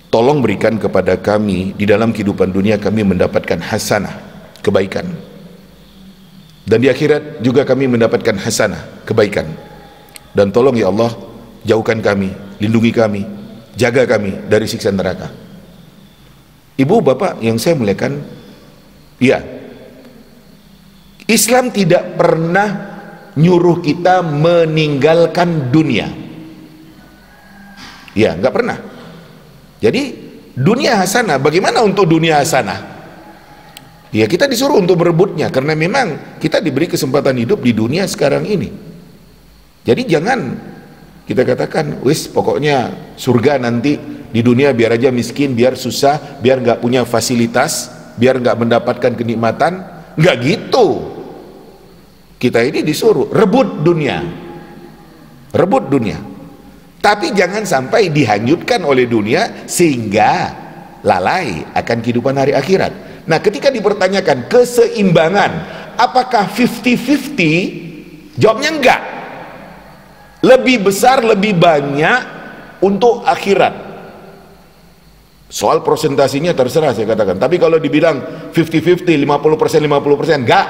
tolong berikan kepada kami di dalam kehidupan dunia kami mendapatkan hasanah, kebaikan, dan di akhirat juga kami mendapatkan hasanah, kebaikan. Dan tolong ya Allah, jauhkan kami, lindungi kami, jaga kami dari siksa neraka. Ibu, Bapak yang saya muliakan, ya, Islam tidak pernah nyuruh kita meninggalkan dunia. Ya, nggak pernah. Jadi dunia hasanah, bagaimana untuk dunia hasanah? Ya kita disuruh untuk berebutnya, karena memang kita diberi kesempatan hidup di dunia sekarang ini. Jadi jangan kita katakan, wis pokoknya surga nanti, di dunia biar aja miskin, biar susah, biar nggak punya fasilitas, biar nggak mendapatkan kenikmatan. Nggak gitu. Kita ini disuruh rebut dunia, rebut dunia. Tapi jangan sampai dihanyutkan oleh dunia sehingga lalai akan kehidupan hari akhirat. Nah, ketika dipertanyakan keseimbangan, apakah 50-50? Jawabnya enggak. Lebih besar, lebih banyak untuk akhirat. Soal presentasinya terserah saya katakan, tapi kalau dibilang 50-50, 50%, enggak.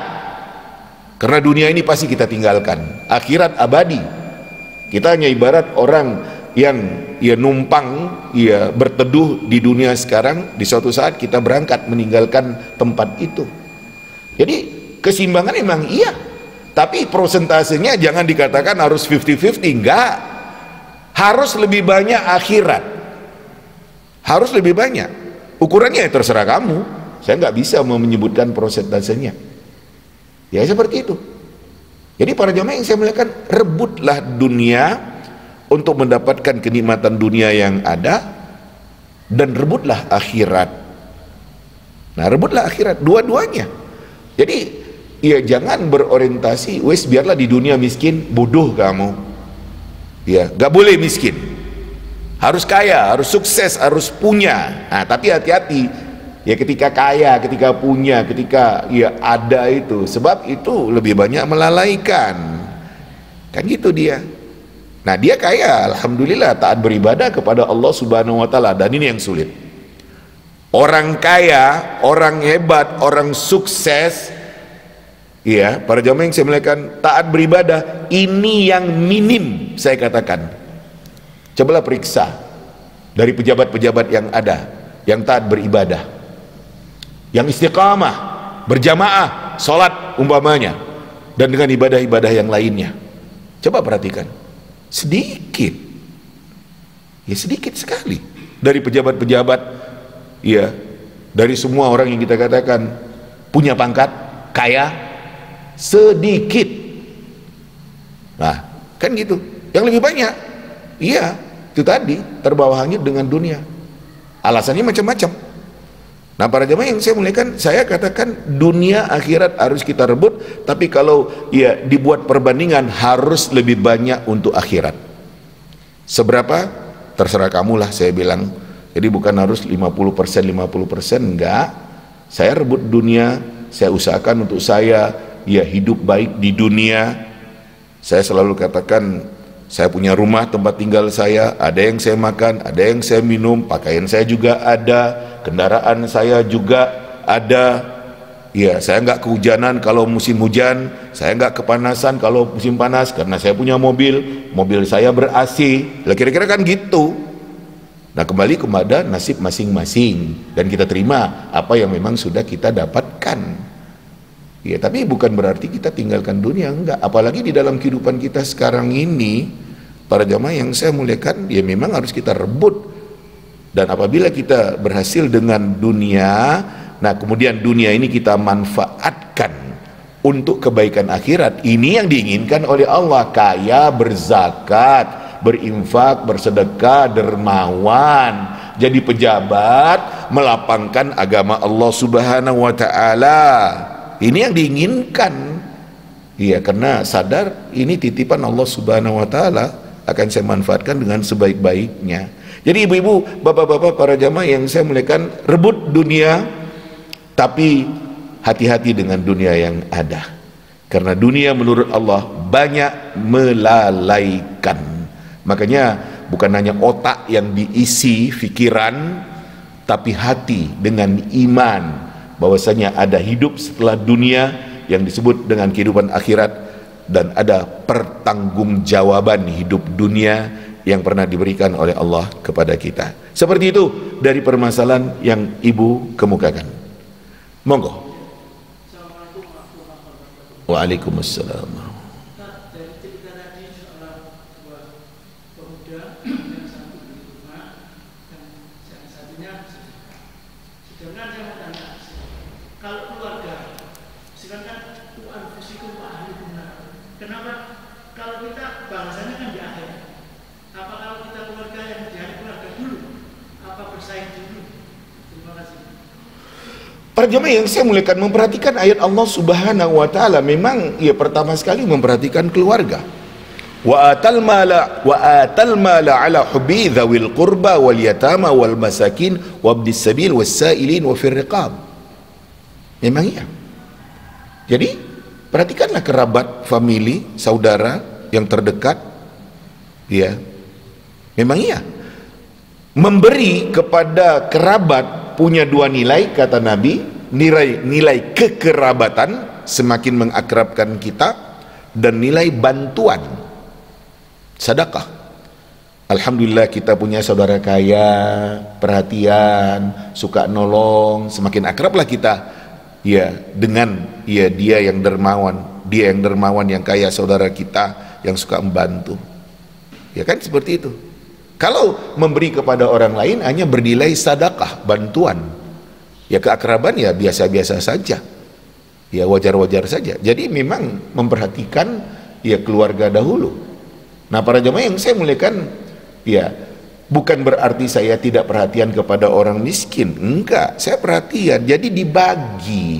Karena dunia ini pasti kita tinggalkan, akhirat abadi. Kita hanya ibarat orang yang numpang, berteduh di dunia sekarang, di suatu saat kita berangkat meninggalkan tempat itu. Jadi keseimbangan memang iya, tapi prosentasenya jangan dikatakan harus 50-50, enggak. Harus lebih banyak akhirat, harus lebih banyak. Ukurannya ya terserah kamu, saya nggak bisa menyebutkan prosentasenya. Ya seperti itu. Jadi para jamaah yang saya muliakan, rebutlah dunia untuk mendapatkan kenikmatan dunia yang ada, dan rebutlah akhirat. Nah, rebutlah akhirat, dua-duanya. Jadi ya jangan berorientasi wes biarlah di dunia miskin, bodoh kamu. Ya, nggak boleh miskin. Harus kaya, harus sukses, harus punya. Nah, tapi hati-hati. Ya ketika kaya, ketika punya, ketika ya ada itu, sebab itu lebih banyak melalaikan. Kan gitu dia. Nah, dia kaya, alhamdulillah, taat beribadah kepada Allah Subhanahu wa taala, dan ini yang sulit. Orang kaya, orang hebat, orang sukses, ya, para jamaah yang saya muliakan, taat beribadah ini yang minim saya katakan. Cobalah periksa dari pejabat-pejabat yang ada, yang taat beribadah, yang istiqamah, berjamaah, sholat umpamanya, dan dengan ibadah-ibadah yang lainnya. Coba perhatikan, sedikit, ya sedikit sekali dari pejabat-pejabat, ya dari semua orang yang kita katakan punya pangkat, kaya, sedikit. Nah, kan gitu. Yang lebih banyak, iya, itu tadi terbawa hanyut dengan dunia. Alasannya macam-macam. Nah, para jemaah yang saya muliakan, saya katakan dunia akhirat harus kita rebut, tapi kalau ya dibuat perbandingan harus lebih banyak untuk akhirat. Seberapa? Terserah kamulah, saya bilang. Jadi bukan harus 50%, enggak. Saya rebut dunia, saya usahakan untuk saya ya hidup baik di dunia. Saya selalu katakan, saya punya rumah tempat tinggal saya, ada yang saya makan, ada yang saya minum, pakaian saya juga ada, kendaraan saya juga ada. Ya, saya nggak kehujanan kalau musim hujan, saya nggak kepanasan kalau musim panas, karena saya punya mobil saya ber-AC. Lah kira-kira kan gitu. Nah, kembali kepada nasib masing-masing, dan kita terima apa yang memang sudah kita dapatkan. Ya, tapi bukan berarti kita tinggalkan dunia, enggak. Apalagi di dalam kehidupan kita sekarang ini, para jamaah yang saya muliakan, ya memang harus kita rebut. Dan apabila kita berhasil dengan dunia, nah kemudian dunia ini kita manfaatkan untuk kebaikan akhirat. Ini yang diinginkan oleh Allah, kaya, berzakat, berinfak, bersedekah, dermawan, jadi pejabat, melapangkan agama Allah Subhanahu wa taala. Ini yang diinginkan. Iya, karena sadar ini titipan Allah Subhanahu wa taala, akan saya manfaatkan dengan sebaik-baiknya. Jadi ibu-ibu, bapak-bapak, para jamaah yang saya muliakan, rebut dunia, tapi hati-hati dengan dunia yang ada. Karena dunia menurut Allah banyak melalaikan. Makanya bukan hanya otak yang diisi pikiran, tapi hati dengan iman bahwasanya ada hidup setelah dunia yang disebut dengan kehidupan akhirat, dan ada pertanggungjawaban hidup dunia yang pernah diberikan oleh Allah kepada kita. Seperti itu dari permasalahan yang ibu kemukakan. Monggo. Waalaikumsalam. Para jemaah yang saya muliakan, memperhatikan ayat Allah Subhanahu wa taala, memang ya pertama sekali memperhatikan keluarga. Wa atal mala ala hubbi dzawil qurba wal yatama wal masakin wabnis sabil wasailin wa fir riqab. Memang iya. Jadi perhatikanlah kerabat, famili, saudara yang terdekat. Ya. Memang iya. Memberi kepada kerabat punya dua nilai, kata Nabi. Nilai kekerabatan, semakin mengakrabkan kita, dan nilai bantuan, sedekah. Alhamdulillah kita punya saudara kaya, perhatian, suka nolong, semakin akrablah kita ya dengan ya dia yang dermawan, yang kaya, saudara kita yang suka membantu. Ya kan seperti itu. Kalau memberi kepada orang lain hanya bernilai sedekah, bantuan, ya keakraban ya biasa-biasa saja, ya wajar-wajar saja. Jadi memang memperhatikan ya keluarga dahulu. Nah para jemaah yang saya muliakan, ya bukan berarti saya tidak perhatian kepada orang miskin, enggak, saya perhatian. Jadi dibagi.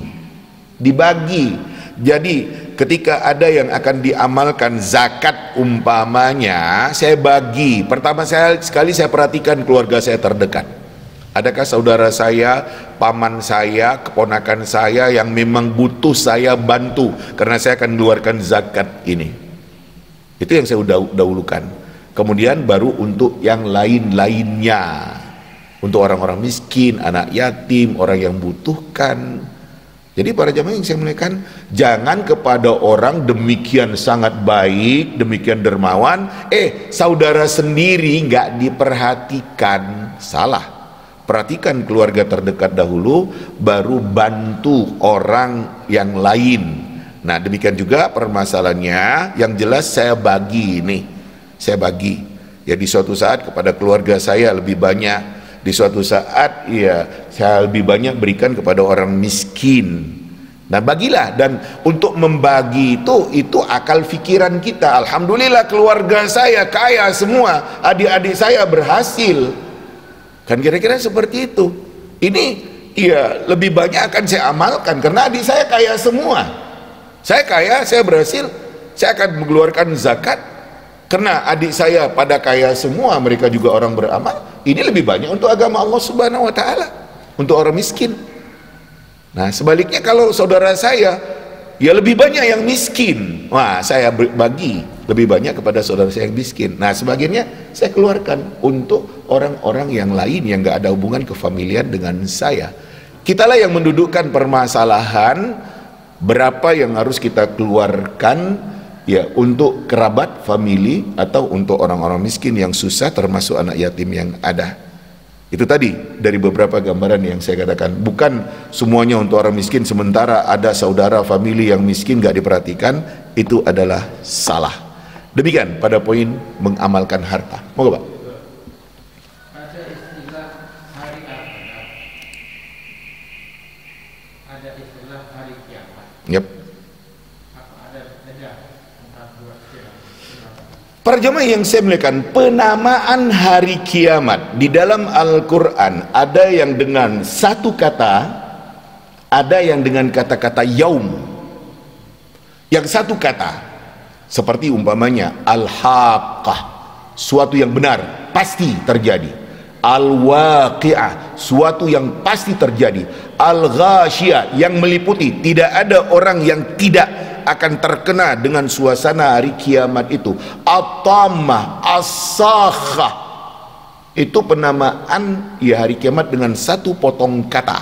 Jadi ketika ada yang akan diamalkan zakat umpamanya, saya bagi. Pertama sekali saya perhatikan keluarga saya terdekat. Adakah saudara saya, paman saya, keponakan saya yang memang butuh saya bantu karena saya akan mengeluarkan zakat ini. Itu yang saya dahulukan. Kemudian baru untuk yang lain-lainnya, untuk orang-orang miskin, anak yatim, orang yang butuhkan. Jadi para jamaah yang saya muliakan, jangan kepada orang demikian sangat baik, demikian dermawan, saudara sendiri nggak diperhatikan, salah. Perhatikan keluarga terdekat dahulu, baru bantu orang yang lain. Nah demikian juga permasalahannya, yang jelas saya bagi nih, saya bagi. Ya di suatu saat kepada keluarga saya lebih banyak, di suatu saat ya saya lebih banyak berikan kepada orang miskin. Nah bagilah, dan untuk membagi itu akal pikiran kita. Alhamdulillah keluarga saya kaya semua, adik-adik saya berhasil, kan kira-kira seperti itu. Ini ya lebih banyak akan saya amalkan karena adik saya kaya semua. Saya kaya, saya berhasil, saya akan mengeluarkan zakat karena adik saya pada kaya semua, mereka juga orang beramal. Ini lebih banyak untuk agama Allah Subhanahu wa Ta'ala, untuk orang miskin. Nah sebaliknya kalau saudara saya ya lebih banyak yang miskin, wah saya bagi lebih banyak kepada saudara saya yang miskin. Nah sebagiannya saya keluarkan untuk orang-orang yang lain yang gak ada hubungan kefamilian dengan saya. Kitalah yang mendudukkan permasalahan berapa yang harus kita keluarkan ya untuk kerabat, famili, atau untuk orang-orang miskin yang susah, termasuk anak yatim yang ada. Itu tadi dari beberapa gambaran yang saya katakan. Bukan semuanya untuk orang miskin sementara ada saudara, famili yang miskin gak diperhatikan, itu adalah salah. Demikian pada poin mengamalkan harta. Moga Pak. Ada istilah hari akhirat, ada istilah hari kiamat. Yep. Para jemaah yang saya muliakan, penamaan hari kiamat di dalam Al-Quran ada yang dengan satu kata, ada yang dengan kata-kata yaum. Yang satu kata seperti umpamanya al-haqqah, suatu yang benar, pasti terjadi. Al-waqi'ah, suatu yang pasti terjadi. Al-ghashiyah, yang meliputi, tidak ada orang yang tidak akan terkena dengan suasana hari kiamat itu. At-tammah, as-sakhah, itu penamaan ya hari kiamat dengan satu potong kata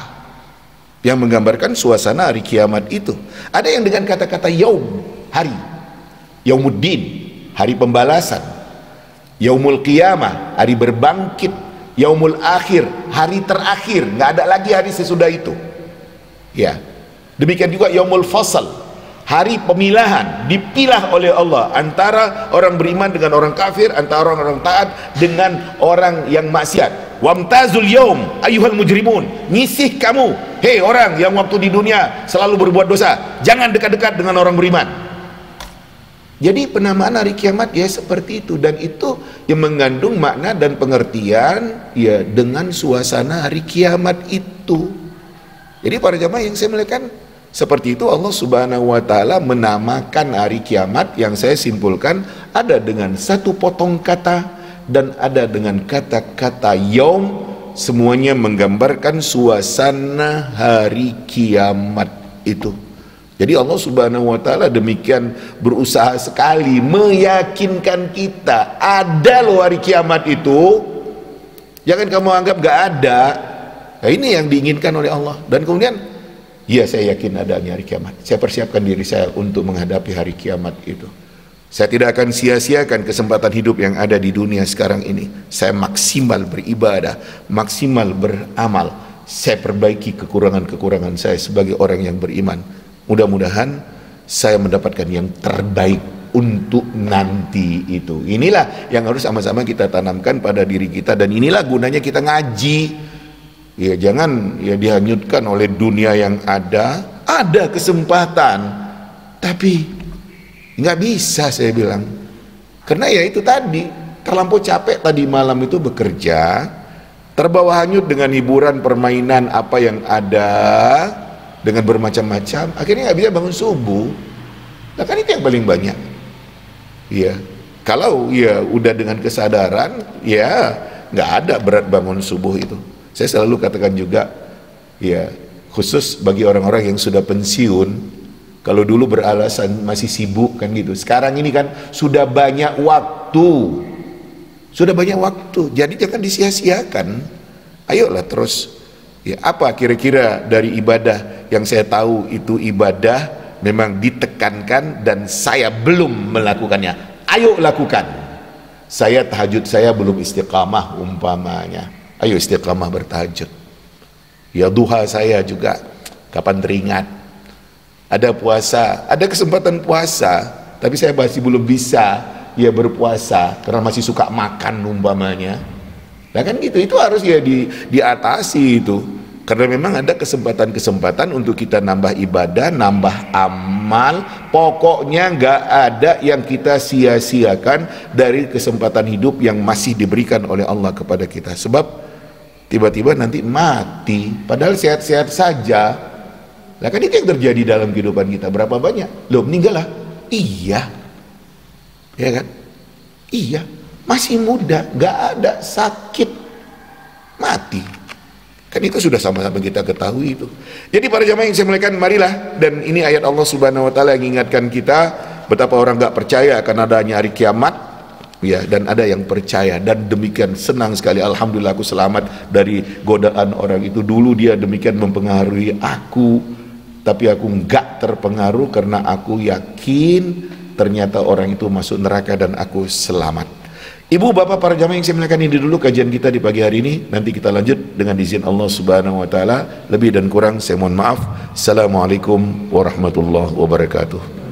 yang menggambarkan suasana hari kiamat itu. Ada yang dengan kata-kata yaum, hari, yaumuddin, hari pembalasan, yaumul qiyamah, hari berbangkit, yaumul akhir, hari terakhir, nggak ada lagi hari sesudah itu. Ya, demikian juga yaumul fasal, hari pemilahan, dipilah oleh Allah antara orang beriman dengan orang kafir, antara orang-orang taat dengan orang yang maksiat. Wamtazul yaum ayyuhal mujrimun, nyisih kamu, hei orang yang waktu di dunia selalu berbuat dosa, jangan dekat-dekat dengan orang beriman. Jadi penamaan hari kiamat ya seperti itu, dan itu yang mengandung makna dan pengertian ya dengan suasana hari kiamat itu. Jadi para jamaah yang saya muliakan, seperti itu Allah Subhanahu wa Ta'ala menamakan hari kiamat, yang saya simpulkan ada dengan satu potong kata dan ada dengan kata-kata yaum, semuanya menggambarkan suasana hari kiamat itu. Jadi Allah Subhanahu wa Ta'ala demikian berusaha sekali meyakinkan kita ada loh hari kiamat itu, Jangan kamu anggap gak ada. Nah, ini yang diinginkan oleh Allah. Dan kemudian, ya saya yakin adanya hari kiamat. Saya persiapkan diri saya untuk menghadapi hari kiamat itu. Saya tidak akan sia-siakan kesempatan hidup yang ada di dunia sekarang ini. Saya maksimal beribadah, maksimal beramal. Saya perbaiki kekurangan-kekurangan saya sebagai orang yang beriman. Mudah-mudahan saya mendapatkan yang terbaik untuk nanti itu. Inilah yang harus sama-sama kita tanamkan pada diri kita, dan inilah gunanya kita ngaji. Ya, jangan ya dihanyutkan oleh dunia yang ada kesempatan, tapi nggak bisa, saya bilang. Karena ya itu tadi, terlampau capek tadi malam itu bekerja, terbawa hanyut dengan hiburan, permainan apa yang ada, dengan bermacam-macam, akhirnya nggak bisa bangun subuh. Nah kan itu yang paling banyak. Ya, kalau ya udah dengan kesadaran, ya nggak ada berat bangun subuh itu. Saya selalu katakan juga, ya khusus bagi orang-orang yang sudah pensiun, kalau dulu beralasan masih sibuk kan gitu, sekarang ini kan sudah banyak waktu, jadi jangan disia-siakan. Ayolah terus. Ya, apa kira-kira dari ibadah yang saya tahu itu ibadah memang ditekankan dan saya belum melakukannya? Ayo lakukan. Saya tahajud saya belum istiqamah umpamanya. Ayo istiqamah bertahajud. Ya duha saya juga kapan teringat. Ada puasa, ada kesempatan puasa, tapi saya masih belum bisa ya berpuasa karena masih suka makan umpamanya. Nah kan gitu, itu harus ya diatasi itu. Karena memang ada kesempatan-kesempatan untuk kita nambah ibadah, nambah amal. Pokoknya nggak ada yang kita sia-siakan dari kesempatan hidup yang masih diberikan oleh Allah kepada kita. Sebab tiba-tiba nanti mati, padahal sehat-sehat saja. Nah kan itu yang terjadi dalam kehidupan kita. Berapa banyak? Loh meninggal lah. Iya. Ya kan? Iya. Masih muda, nggak ada sakit, mati. Kan itu sudah sama-sama kita ketahui itu. Jadi para jamaah yang saya muliakan, marilah, dan ini ayat Allah Subhanahu wa taala yang mengingatkan kita betapa orang enggak percaya akan adanya hari kiamat, ya, dan ada yang percaya, dan demikian senang sekali, alhamdulillah aku selamat dari godaan orang itu. Dulu dia demikian mempengaruhi aku, tapi aku enggak terpengaruh karena aku yakin ternyata orang itu masuk neraka dan aku selamat. Ibu, bapak, para jamaah yang saya muliakan, ini dulu kajian kita di pagi hari ini. Nanti kita lanjut dengan izin Allah Subhanahu wa taala. Lebih dan kurang saya mohon maaf. Assalamualaikum warahmatullahi wabarakatuh.